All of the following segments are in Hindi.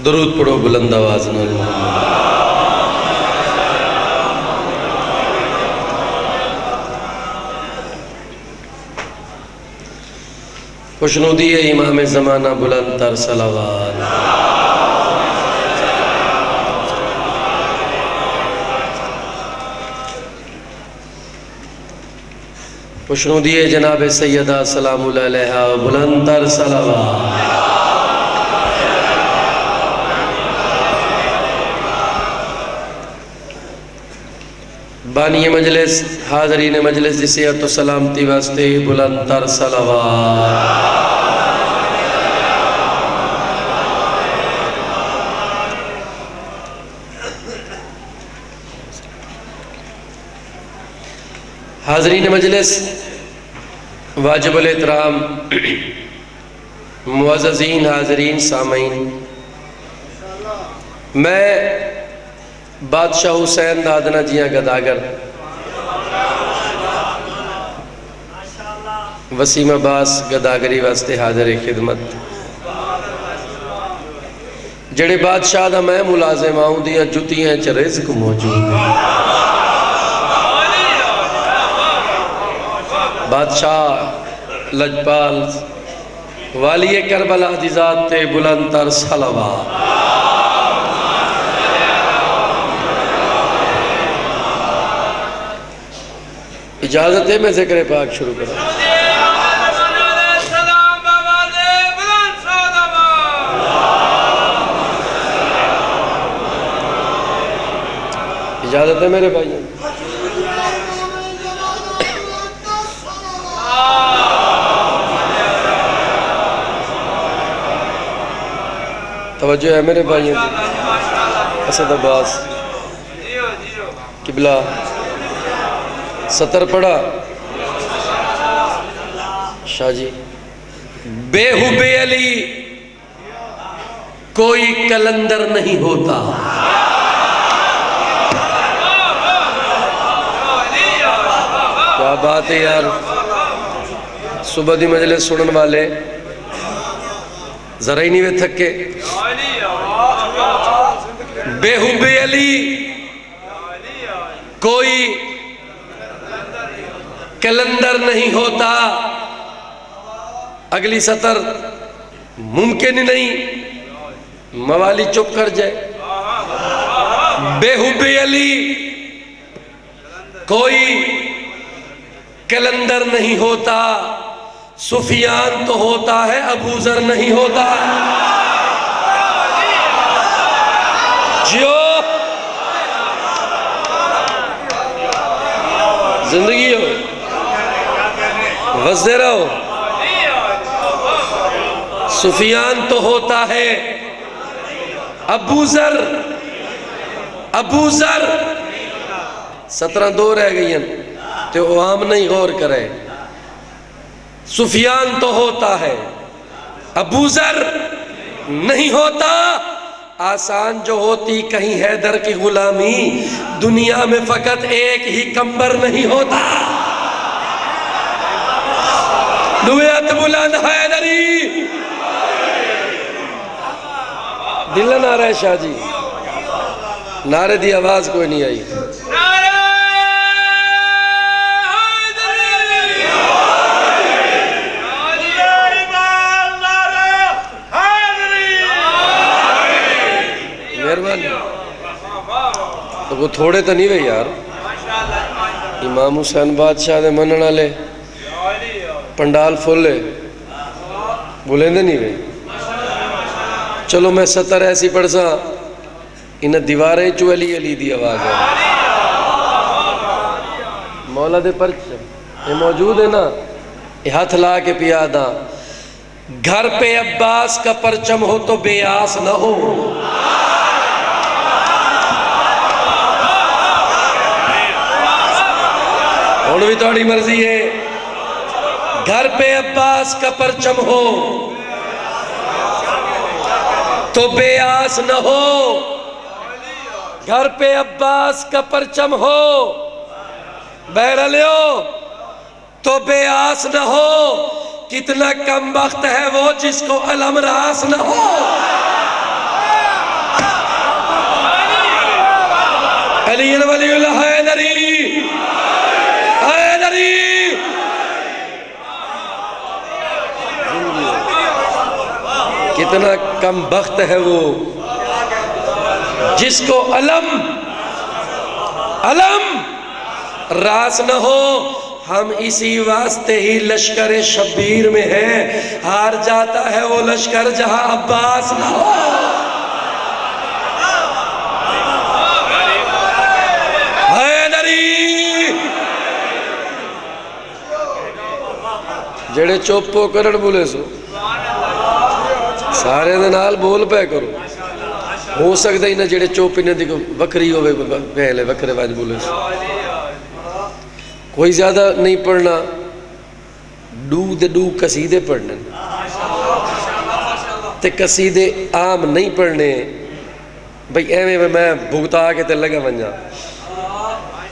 दरूद पढ़ो बुलंद आवाज़ नाल। खुशनुदी है इमाम ज़माना बुलंद तर सलावत। खुशनुदी है जनाब सैयदा सलामुल अलैहा बुलंद तर सलावत। बानी मजलिस हाज़रीन मजलिस जिसे तो सलामती वास्ते बुलंद तर सलावत। हाज़रीन मजलिस वाजिबुल एहतराम मुअज़्ज़ज़ीन हाज़रीन सामीन, मैं बादशाह हुसैन दादना जियां गदागर वसीम अब्बास गदागरी वास्ते हाज़र खिदमत। जड़े बादशाह दा मैं मुलाजिम आऊं दियां जुतियां च रिज़्क मौजूद है। बादशाह लजपाल वाली करबला दी ज़ात ते बुलंद तर सलावत। इजाज़त है मैं ज़िक्र पाक शुरू करूँ। इजाज़त है मेरे भाई। तवज्जो है मेरे भाई। असद अब्बास किबला सतर पढ़ा शाह जी। बेहुबे अली कोई कलंदर नहीं होता। क्या बात है यार। सुबह दी मजलिस सुनने वाले जरा ही नहीं वे थके। बेहुबे अली कोई कलंदर नहीं होता। अगली सतर मुमकिन नहीं मवाली चुप कर जाए। बेहुबे अली कोई कलंदर नहीं होता। सुफियान तो होता है अबूजर नहीं होता। जियो जिंदगी हो वज़े रहो। सुफियान तो होता है अबूजर। अबूजर 17 दो रह गई तो आम नहीं गौर करे। सुफियान तो होता है अबूजर नहीं होता। आसान जो होती कहीं हैदर की गुलामी, दुनिया में फकत एक ही कंबर नहीं होता। दुआत बुलंद हैदरी दिल नारा है शाह जी। नारे दी आवाज कोई नहीं आई। मेहरबानी। तो वो थोड़े तो नहीं वे यार। इमाम हुसैन बादशाह दे मनण वाले पंडाल फुल है, बुलेंदे नहीं वे। चलो मैं सतर ऐसी पढ़ सा इन दीवारें चो अली अली दी आवाज है। मौला दे परच ये मौजूद है ना, ये हाथ ला के पिया दा। घर पे अब्बास का परचम हो तो बेआस न हो। और भी थोड़ी मर्जी है। घर पे अब्बास का परचम हो तो बेआस न हो। घर पे अब्बास का परचम हो बहरल हो तो बेआस न हो। कितना कम वक्त है वो जिसको अलम रास न हो। अली वलीउल्लाह हैदरी हैदरी। कितना कम बख्त है वो जिसको अलम रास न हो। हम इसी वास्ते ही लश्कर शब्बीर में हैं, हार जाता है वो लश्कर जहां अब्बास न हो। हैदरी जेड़े चुप करन बोले सो सारे दे नाल बोल पे करो। हो सकता ही ना जेड़े चुप इन्हें देखो वक्री होवे पहले वक्रे बाज बोले सो। कोई ज्यादा नहीं पढ़ना, डू कसीदे पढ़ने ते कसीदे आम नहीं पढ़ने। भाई एवें मैं भुगता के ते लगा वंजा,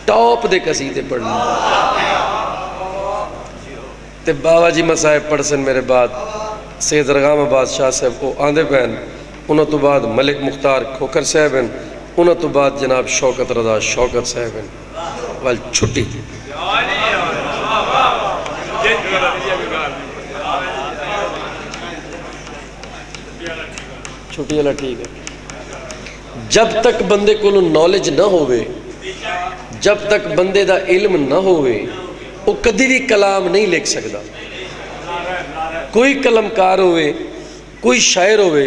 टॉप दे कसीदे पढ़ने। ते बाबा जी मसाहिब पढ़सन मेरे बाद सैयद रगामा बादशाह साहब को आंदे पैन, उन्होंने तो बाद मलिक मुख्तार खोखर साहब हैं, उन्होंने तो बाद जनाब शौकत रजा शौकत साहब हैं। वाल छुट्टी छुट्टी वाला ठीक है। जब तक बंदे को नॉलेज ना होवे, जब तक बंदे दा इल्म ना होवे, वो कदी भी कलाम नहीं लिख सकता। कोई कलमकार होवे, कोई शायर होवे,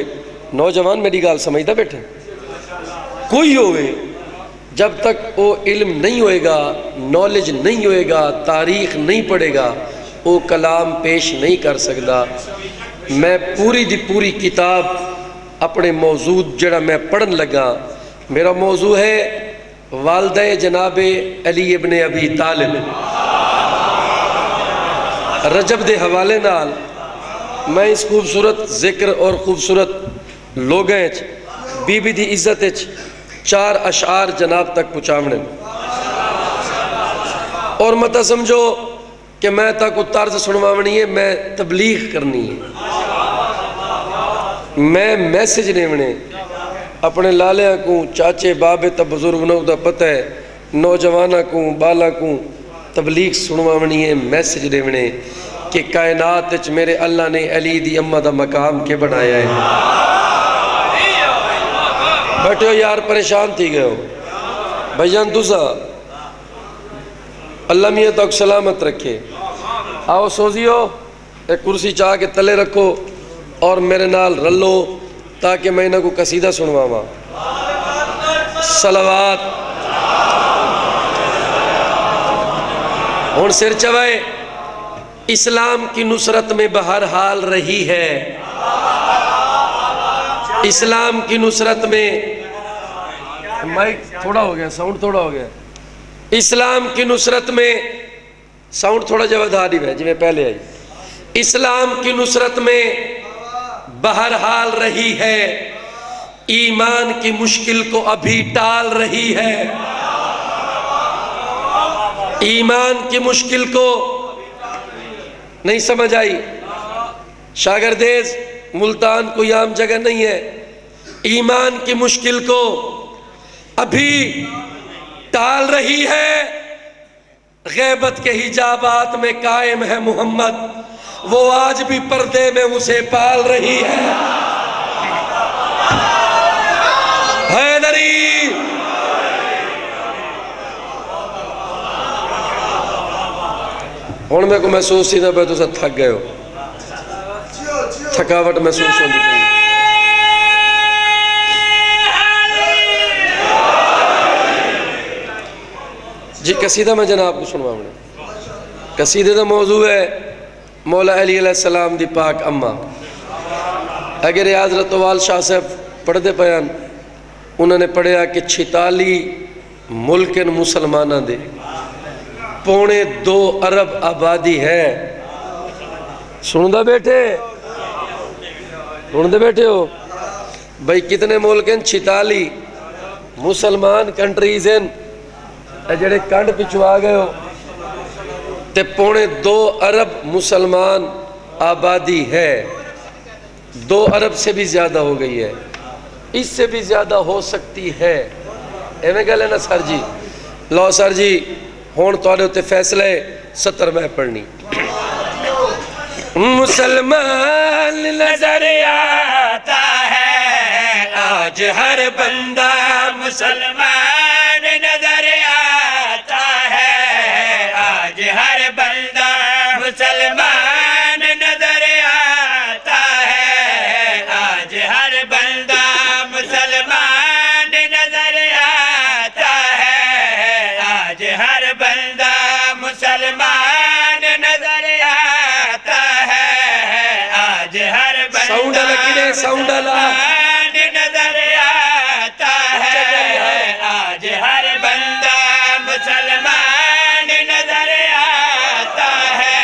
नौजवान मेरी गाल समझदा बैठे, कोई होवे, जब तक वो इल्म नहीं होएगा, नॉलेज नहीं होएगा, तारीख नहीं पढ़ेगा, वो कलाम पेश नहीं कर सकता। मैं पूरी दी पूरी किताब अपने मौजूद जड़ा मैं पढ़न लगा, मेरा मौजू है वालदे जनाब अली इब्ने अबी तालिब। रजब दे हवाले नाल मैं इस खूबसूरत जिक्र और खूबसूरत लोगों बीबी दी इज्जत 4 अशार जनाब तक पहुँचावने। और मत समझो कि मैं तक तर्ज सुनवावनी है, मैं तबलीग करनी है, मैं मैसेज देवने अपने लालिया को, चाचे बाबे तब बुजुर्ग नौ का पता है, नौजवाना को बाला को तबलीग सुनवावनी है, मैसेज देवने कि कायनात मेरे अल्लाह ने अली दी अम्मा का मकाम के बनाया है। बैठो यार, परेशान थी गए हो भाईजान, तुसा अल्लाह मियाँ तक सलामत रखे। आओ सोजियो, एक कुर्सी चाह के तले रखो और मेरे नाल रलो ताकि मैं इन्हें को कसीदा सुनवावा। सलावात हुण सिर चवाए। इस्लाम की नुसरत में बहरहाल रही है, इस्लाम की नुसरत में, माइक थोड़ा हो गया, साउंड थोड़ा हो गया। इस्लाम की नुसरत में साउंड थोड़ा जवाबदारी है जिमें पहले आई। इस्लाम की नुसरत में बहरहाल रही है, ईमान की मुश्किल को अभी टाल रही है, ईमान की मुश्किल को नहीं समझ आई। शागरदेज मुल्तान कोई आम जगह नहीं है, ईमान की मुश्किल को अभी टाल रही है। गैबत के हिजाबात में कायम है मोहम्मद, वो आज भी पर्दे में उसे पाल रही है। हैदरी हुण मेरे को महसूस ही ना पे तुम थक गए हो, थकावट महसूस होती पई। जी कसीदा मैं जनाब को सुनवाऊंगा। कसीदे का मौजू है मौला अली अलैहिस्सलाम दी पाक अम्मा। अगर हज़रत वाल शाह साहब पढ़ते पयान, उन्होंने पढ़िया कि 46 मुल्क मुसलमाना दे 2.25 अरब आबादी है। सुनदा बेटे, सुनते बैठे हो भाई, कितने मुल्क हैं? 46 मुसलमान कंट्रीज हैं। जेड़े कंड पिछू आ गए हो ते 2.25 अरब मुसलमान आबादी है। 2 अरब से भी ज़्यादा हो गई है, इससे भी ज़्यादा हो सकती है। एवें गल है ना सर जी। लो सर जी हुण तुहाडे उत्ते फैसला है, 70 मैं पढ़नी। मुसलमान नजर आता है आज हर बंदा, मुसलमान नजर आता है आज हर बंदा, मुसलमान नजर आता है आज हर बंदा, मुसलमान नजर आता है आज हर बंदा, मुसलमान नजर आता है आज हर बंदा, साउंड लगी साउंड नजर आता है आज हर बंदा, मुसलमान नजर आता है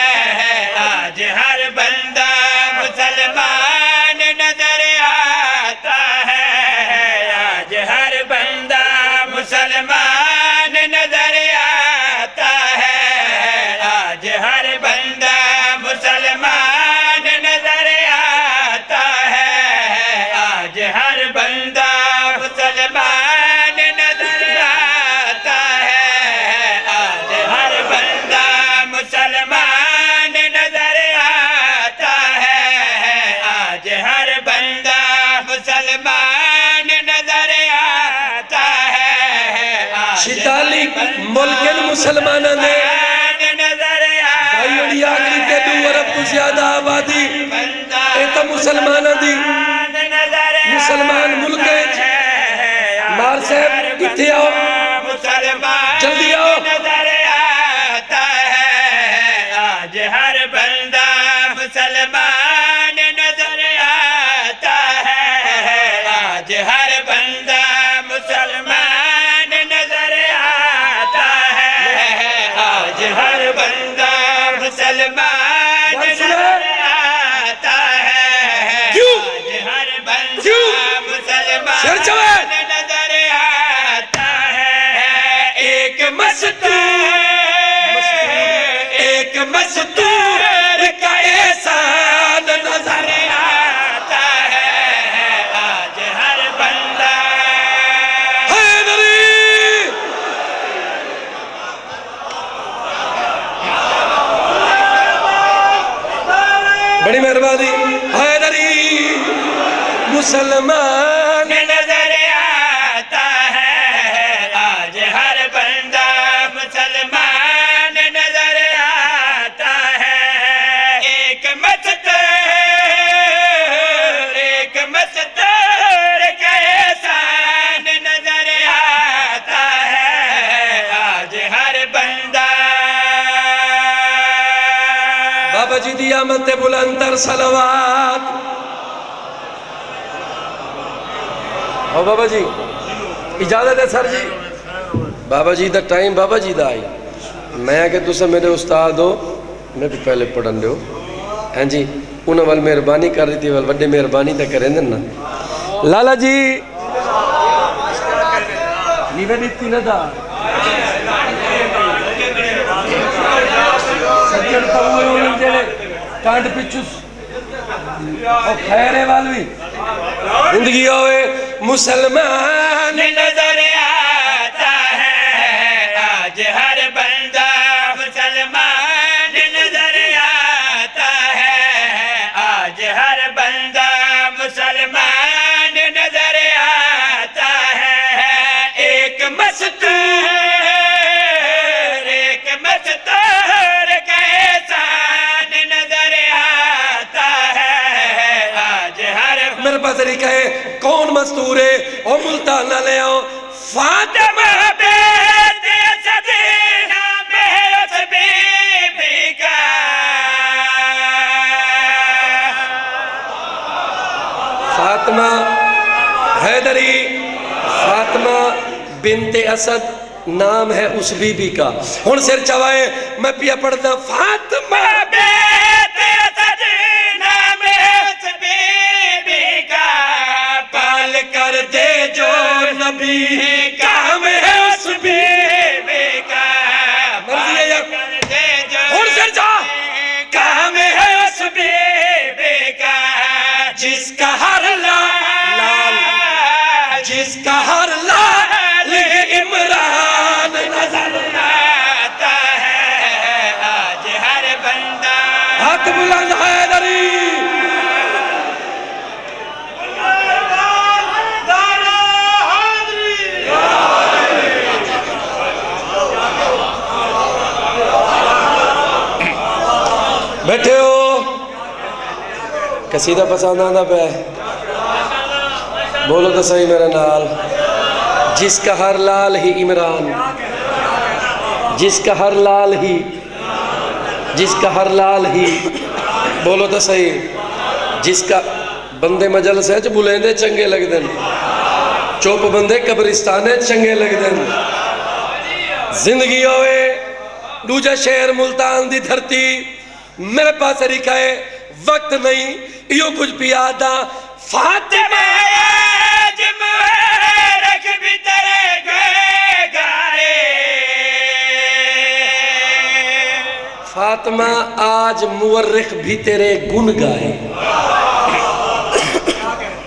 आज हर बंदा, मुसलमान नजर आता है आज हर बंदा, मुसलमान नजर आता है आज हर बंदा, मुसलमान नजर आता है आज हर बंदा, मुसलमान नजर आता है आज हर बंदा, मुसलमान नजर आता है आज हर बंदा, मुसलमान नजर आता है। शिताली मुल्कन मुसलमाना ने भाई आखिरी ते 2 अरब तो ज्यादा आबादी ये तो मुसलमाना दी। मुसलमान मुल्क मार साहब इत्थे आओ, जल्दी आओ। नजर आता है आज हर बंदा, मुसलमान नजर आता है आज हर बंदा, मुसलमान नजर आता है आज हर बंदा, मुसलमान नजर आता है आज हर बंदा, मुसलमान नजर आता है। एक मस्तूर का एहसान नजर आता है आज हर बंदा। बड़ी मेहरबानी हैदरी, मुसलमान नजर आता है आज हर बंदा, मुसलमान नजर आता है। एक मस्तूर का एहसान नजर आता है आज हर बंदा। बाबा जी दी आमद ते बुलंदर सलवात। और बाबा जी इजाजत है सर जी, बाबा जी दा टाइम बाबा जी दा आई। मैं कि तुम मेरे उस्ताद हो, मैं भी पहले पढ़न दो। हाँ जी उन्हें वाल मेहरबानी कर दी थी, वाल बड़े मेहरबानी तो करें ना। लाला जी निवेदित न दा सज्जन तो वो जेड़े कांड पिछू और खैरे वाल भी जिंदगी होवे। मुसलमान नजर आता है आज हर बंदा, मुसलमान नजर आता है आज हर बंदा, मुसलमान नजर आता है। एक मस्तूर का एहसान नजर आता है आज हर। मेरे पास तरीका है कौन मस्तूर है और मुल्ताना ले आओ। फातिमा बेटे सदीना में उस बीबी का, फातिमा हैदरी, फातिमा बिनते असद नाम है उस बीबी का। हुण सिर चवाए मैं पिया पढ़दा। फातिमा बेटे सदीना में उस बीबी का, पाल कर दे जो नबी काम है उस बीबी का। कर दे जो सिर जा काम है उस बीबी का। जिसका हर लाल जिसका हर लाल कसीदा पसंद आंदा पे? बोलो तो सही मेरे नाल। जिसका हर लाल ही इमरान, जिसका हर लाल ही, जिसका हर लाल ही, बोलो तो सही। जिसका बंदे मजल से बुलेंदे चंगे लगदे, चुप बंदे कब्रिस्ताने चंगे लगदे। जिंदगी होवे दूजा शहर मुल्तान दी धरती, मेरे पास तरीका है, वक्त नहीं, यो कुछ पियादा फातिमा फातिमा आज मुवर्रिख भी तेरे गुन गाए।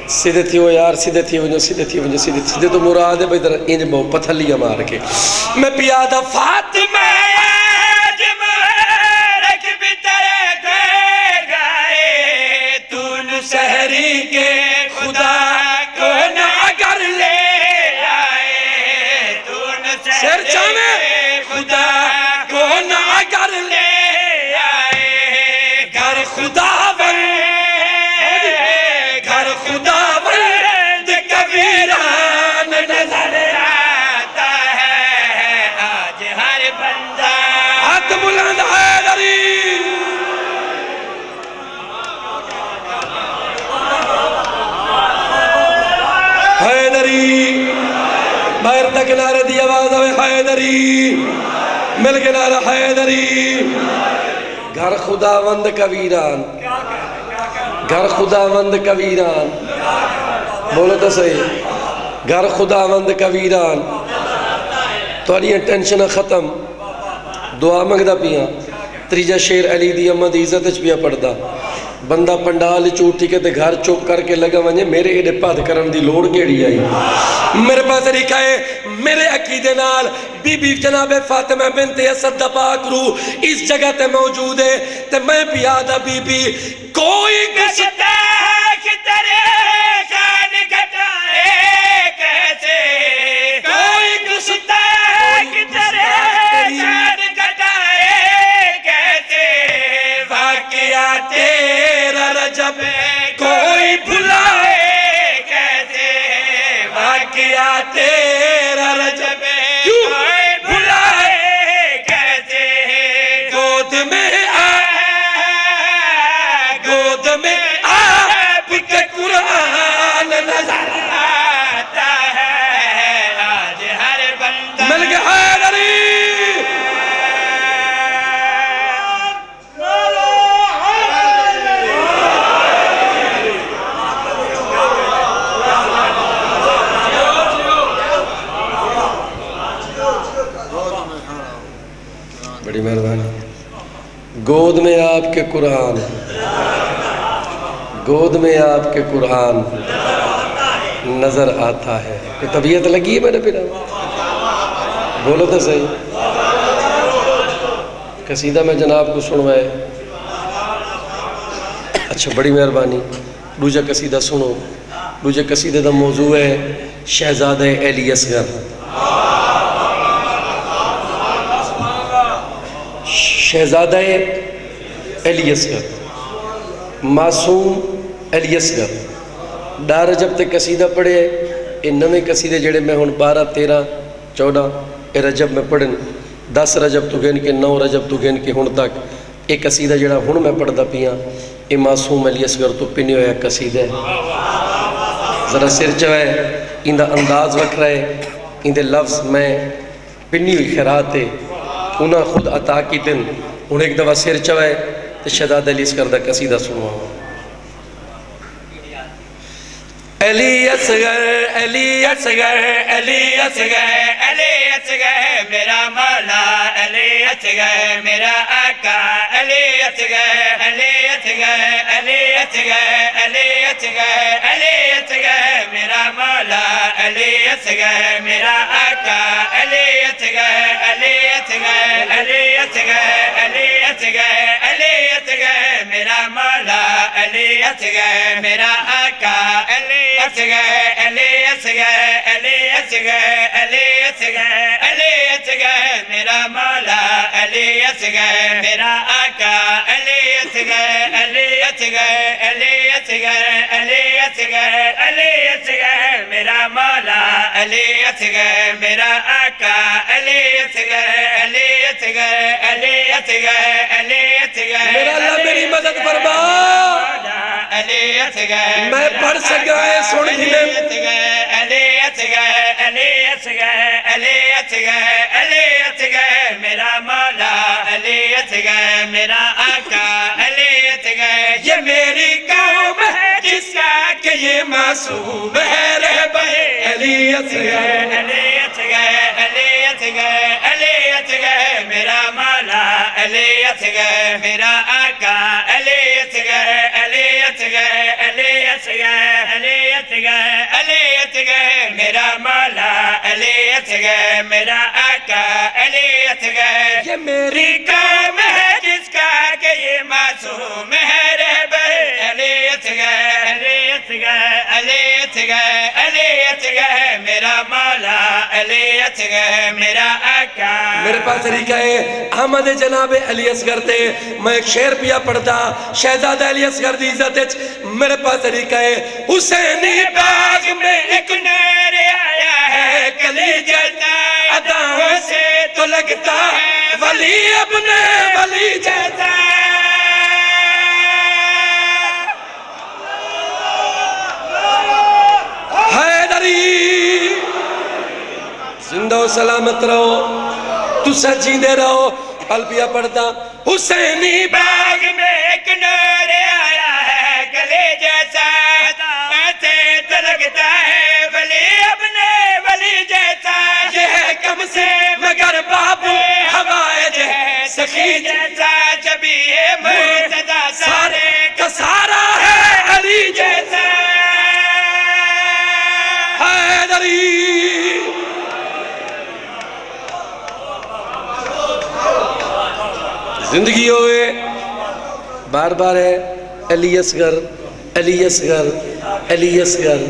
सीधे थी वो यार, सीधे थी वजो, सीधे थी वजो, सीधे सीधे तो मुराद है भाई तेरा इंज बहु पथलिया मार के मैं पियादा फातिमा शहरी के खुदा को ना कर ले आए, शेर चावे खुदा को ना कर ले आए। घर खुदा घर खुदा कबीरान नजर आता है आज हर बंदा। हाथ बुलंद हैदरी, बाहर तक नारे दी आवाज आवे हैदरी, मिल के नारा हैदरी। घर खुदावंद कबीरान, घर खुदावंद कबीरान, बोलो तो सही। घर खुदावंद कबीरान। थोड़ियां टेंशन खत्म, दुआ मंगदा पिया। त्रीजा शेर अली दी अम्मा दी इज्जत च पिया पढ़दा। बंदा पंडाल चूठी के घर चुप करके लगा वजे, मेरे एडे भद करन दी लोड़ केड़ी आई। मेरे पास तरीका है, मेरे अकीदे नाल बीबी जनाबे फातिमा बिनते असद दा पाक रूह इस जगह ते मौजूद है ते मैं पियादा बीबी कोई गुस्ताख तेरे शान घटाए कैसे, कोई गुस्ताख तेरे शान घटाए कैसे। वाकया तेरा रजब कोई भुलाए कैसे, वाकया तेरा रजब कोई भुलाए कैसे। गोद में आ, गोद में आपके कुरान नजर आता है आज हर बंदा। मिल गया हैदरी। बड़ी मेहरबानी। गोद में आपके कुरान, गोद में आपके कुरान नजर आता है। तो तबीयत लगी है मैंने फिर, बोलो तो सही। कसीदा में जनाब को सुनवाए। अच्छा बड़ी मेहरबानी। दूजा कसीदा सुनो। दूजे कसीदे का मौजू है शहजादे अली असगर। शहजादा अली असगर, मासूम अली असगर। डार रजब ते कसीदा पढ़े, ये नवे कसीदे जेड़े मैं हुण 12, 13, 14 ये रजब में पढ़न, 10 रजब तो गिन के 9 रजब तो गिन के हुण तक एक कसीदा जेड़ा हुण मैं पढ़दा पिया, ये मासूम अली असगर तो पिन्या होया कसीदा है। ज़रा सिर चवाए, इंदा अंदाज वखरा है, इंदे लफ्ज़ मैं पिन्नी हुई खैरात है उन्हें खुद अता की दिन। हूँ एक दफ़ा सिर चवाए तो शहजादा अली असगर दा कसीदा सुनो। अली असगर, अली असगर, अली असगर, अली असगर मेरा मौला, अली असगर मेरा आका, अली असगर, अली असगर, अली असगर, अली असगर, अली असगर मेरा मौला, अली असगर मेरा आका, अली असगर, अली असगर, अली असगर, अली असगर, अली असगर मेरा मौला, अली असगर मेरा आका, अली असगर, अली असगर, अली असगर, अली असगर, अली असगर मेरा मौला, अली असगर मेरा आका, अली असगर, अली असगर, अली असगर, असगर अली असगर अली असगर मेरा मौला अली असगर मेरा आका अली असगर अली असगर अली असगर अली असगर मेरा अल्लाह मेरी मदद फरमा, अली असगर मैं पढ़ सका है सुन भी ले। अली असगर अली असगर अली असगर अली असगर मेरा मौला अली असगर मेरा आका अली असगर ये मेरी कौम है जिसका कि ये मासूम है रहबर अली असगर अली असगर अली असगर अली असगर मेरा मौला अली असगर मेरा आका अली असगर अली असगर अली असगर अली असगर अली असगर मेरा मौला अली असगर मेरा आका अली असगर ये मेरी कौम है जिसका कि ये मासूम है रहबर अली असगर अली असगर अली असगर अली असगर मेरा मौला अली असगर मेरा आका। मेरे पास तरीका है अहमद जनाब अली असगर थे, मैं एक शेर पिया पढ़ता शहजादा अली असगर दी इज्जत। मेरे पास तरीका है हुसैनी बाग में एक नूर आया है कली जैसा अदाओं से तो लगता है वली अपने वली जैसा हैदरी। जिंदा सलामत रहो, तुसा जींदे रहो। अलपिया पढ़ता हुसैनी बाग में एक नूर आया है कली जैसा ऐसे तो लगता है वली अपने वली जैसा ये है कम से मगर बाबू हवाए जे सखी जैसा जबी मुर्तजा सारे का सारा है अली जैसा हैदरी। जिंदगी होए बार बार है अली असगर अली असगर अली असगर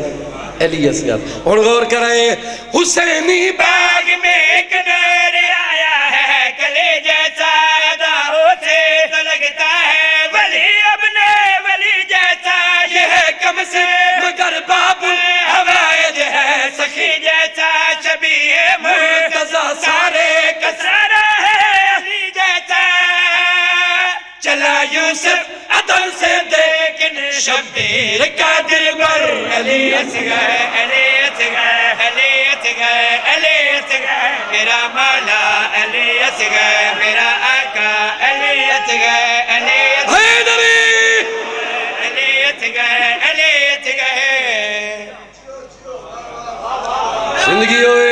अली असगर। और गौर कराएं हुसैनी बाग में एक नूर आया है कली जैसा अदाओं से तो लगता है वली अपने वली जैसा ये है कम से मगर बाबू हवाए जे है सखी जैसा छबी मुर्तजा सारे का सारा है अली जैसा चला यूसुफ अदल से देखने शब्बीर का दिल पर अली असगर अली असगर अली असगर अली असगर मेरा मौला अली असगर मेरा आका अली असगर अली हैदरी। अली असगर अली असगर जिंदगी होए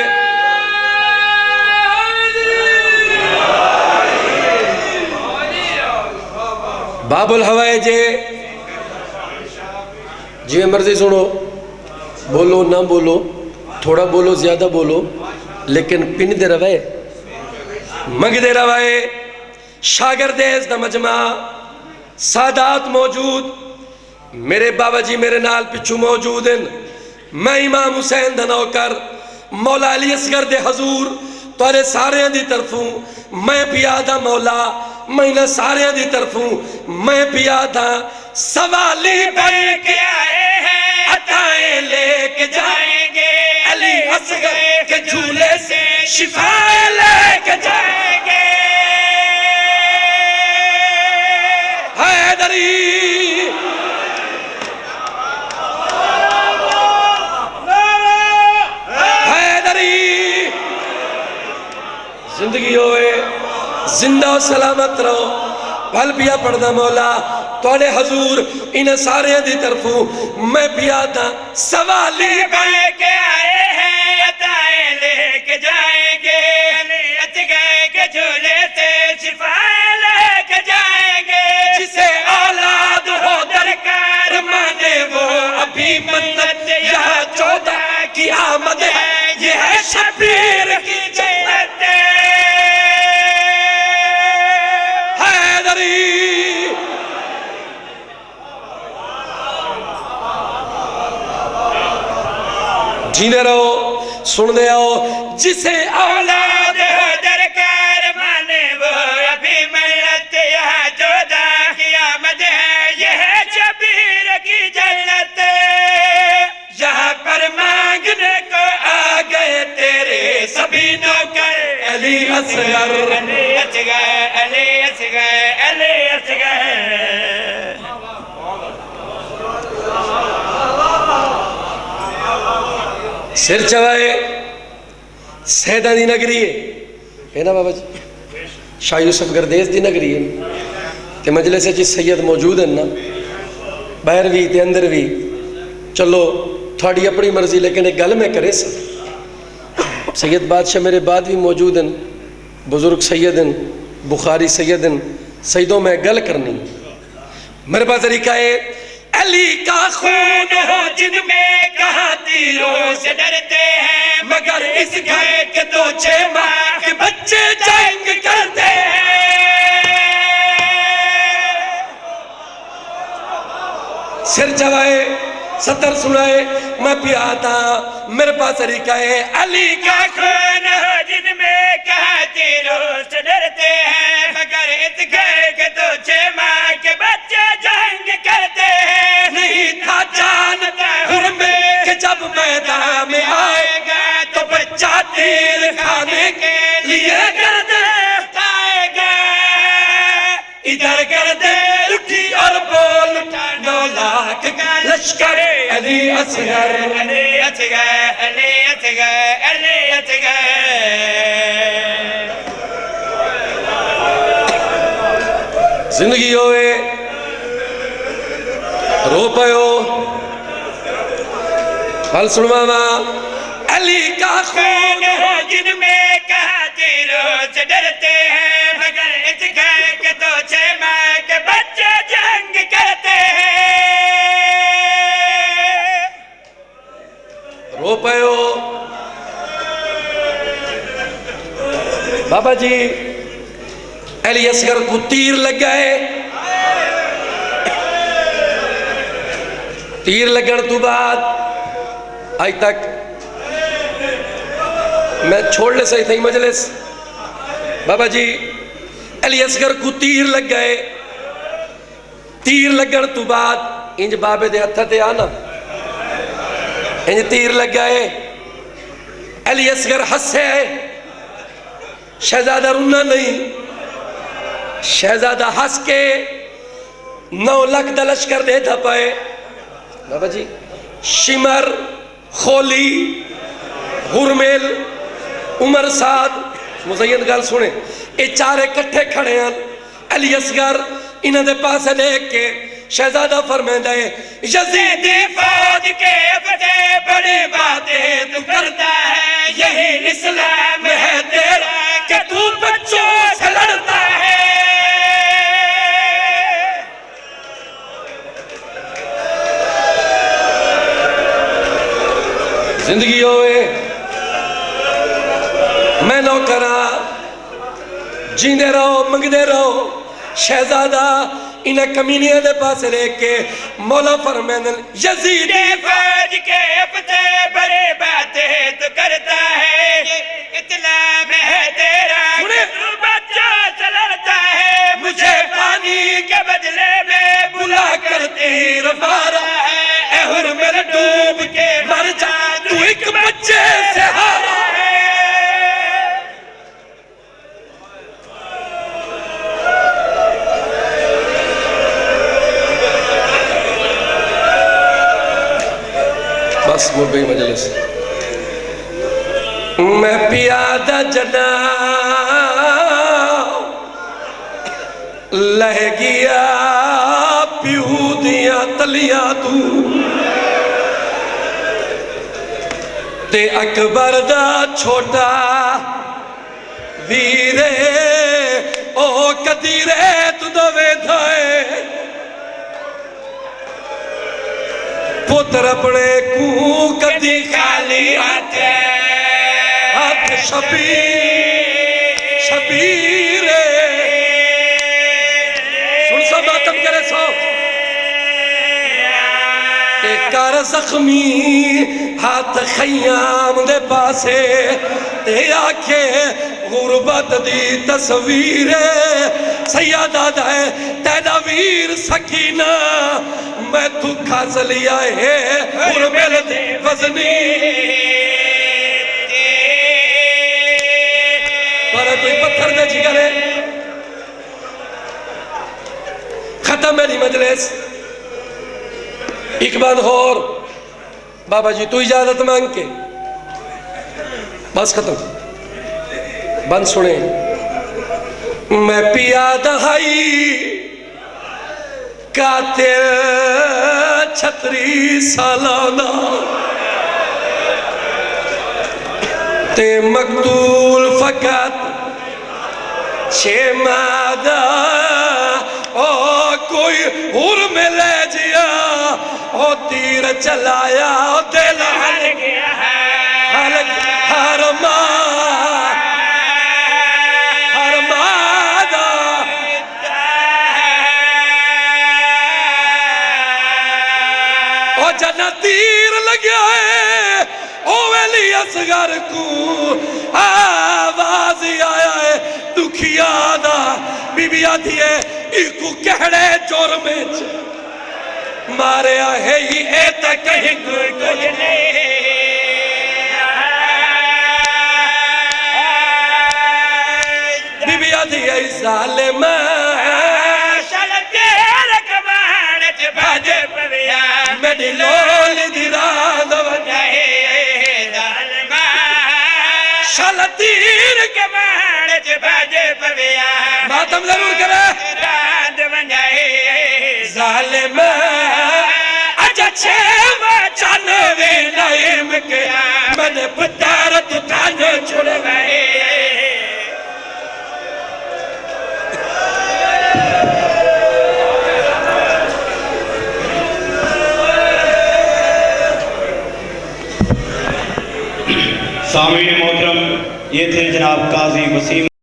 बाबुल हवाए जे जी मर्जी सुनो, बोलो ना बोलो, थोड़ा बोलो ज्यादा बोलो, लेकिन पिन दे रवे मंग दे रवे शागिर्देस दा मजमा सादात मौजूद मेरे बाबा जी मेरे नाल पिछू मौजूद हैं। मैं इमाम हुसैन दा नौकर मौला अली असगर दे हजूर तुहारे सारे दी तरफों मैं पिया दा मौला मैं सारे दी तरफों मैं पिया दा सवाली बन के आए हैं अताएं लेके जाएंगे अली असगर के झूले से शिफा लेके जाएंगे हैदरी। हैदरी। जिंदगी होए जिंदा और सलामत रहो। पल पिया पढ़दा मौला तुहाडे हजूर इन सारे दी तरफों मैं पिया दा सवाली बन के आए हैं अताएं लेके जाएंगे अली असगर के झूले से शिफा लेके जाएंगे जिसे औलाद हो दरकार माने वो अभी मन्नत यहाँ 14 की आमद है ये है शबीर की जन्नत। हैदरी। जीने रहो सुनते आओ जिसे औलाद हो दरकार माने वो अभी मन्नत यहाँ 14 की आमद है ये है शबीर की जन्नत। अली असगर अली असगर अली असगर अली असगर सिर चवाए सैदा दी नगरी है ना बाबा जी, शाह यूसुफ गर्देस दी नगरी है ते मजलिस च सैयद मौजूद हैं ना, बाहर भी ते अंदर भी। चलो थोड़ी अपनी मर्जी, लेकिन एक गल मैं करे सैयद बादशाह मेरे बाद भी मौजूद हैं, बुजुर्ग सैयद हैं, बुखारी सैयद हैं, सैयदों में गल करनी मेरे पास तरीका है। अली का खून हो जिनमें कहा तीरों से डरते हैं, मगर इस घर के दो छह माह के बच्चे जंग करते हैं। सिर चवाए सतर सुनाए मैं पियाता, मेरे पास तरीका है। अली का खून हो जिनमें कहा तीरों से डरते हैं, मगर इस घर के दो छह माह के बच्चे जंग करते हैं। नहीं था जानता हुर्मे के जब मैदान में आएगा तो बच्चा तीर खाने के लिए गर्दन उठाएगा। इधर गर्दन उठी और बोल उठा 9 लाख का लश्कर अली असगर अली असगर अली असगर अली असगर। जिंदगी होए रो पयो हल सुनवावा। अली का खून हो जिनमें कहा तीरों से डरते हैं, मगर इस घर के दो छह माह के बच्चे जंग करते हैं। रो पयो बाबा जी। अली असगर को तीर लग गए, तीर लगन तो बाद आज तक मैं छोड़ ले सही थी मजलिस। बाबा जी अली असगर को तीर लग गए, तीर लगन तो बाद इंज बाबे दे हथ ते आना इंज तीर लग गए। अली असगर हंसे, शहजादा रुना नहीं, शहजादा हंस के 9 लाख दा लश्कर दे था पाए। बाबा जी शिमर खोली हुरमेल उमर साद मुज़य्यद गल सुने, ये चार इकट्ठे खड़े हैं। अली असगर इन्हां दे पास देख के शहजादा फरमांदा है, यज़ीदी फौज के फतेह बड़ी बातें तू करता है, यही इस्लाम है तेरा कि तू बच्चों से लड़ता है। जिंदगी होए मैं नौकरा, जींदे रहो मंगदे रहो। शहजादा इन्हें कमीनियों के पास लेके मौला फरमाते यज़ीदी फौज के फतेह बड़ी बातें तू करता है, इस्लाम है तेरा कि तू बच्चों से लड़ता है। मुझे पानी के बदले में बुला कर तीर मारा है, ए हुरमेल डूब के मर जा तू एक बच्चे से हारा है। बस मुड़ गई मजलिस। मैं पियादा जना लह गया प्यू दिया तलिया तू ते अकबर दा छोटा वीरे ओ कदीरे तू दवे धाए पुत्र अपने को कदी खाली हाथ शबीर शबीर सुन सब मातम करे सो ते कर जख्मी हाथ खयाम दे पासे ते आखे गुरबत दी तस्वीर सैयदा है तेरा वीर सकीना मैं तू खास लिया है हुरमेल दे वजनी पर पत्थर दे जिगरे खत्म मेरी मजलिस एक बार और बाबा जी तू इजाजत मांग के बस खत्म बंद सुने मैं पिया दहाई कातिल 36 सालाना ते मकतूल फकत 6 मादा ओ कोई हुर में ले जिया ओ तीर चलाया ओ दिल हल गया है हर मादा ओ जना तीर लग्या है ओ वेली असगर को आवाज आया है दुखिया दा बीबी आती है इकू कहड़े जुर्म च मारे है ही ए तक कहीं कुछ नहीं बीबी आती है जालिम भाजे पविया मेरी लोल दी रात वजाए जालिमा शलतीर के मान च भाजे पविया मातम जरूर करे रात वजाए जालिमा अच्छा 96 नाइम के मैंने पतारत थाने छोड़ गए सामीन मोहतरम ये थे जनाब काजी वसीम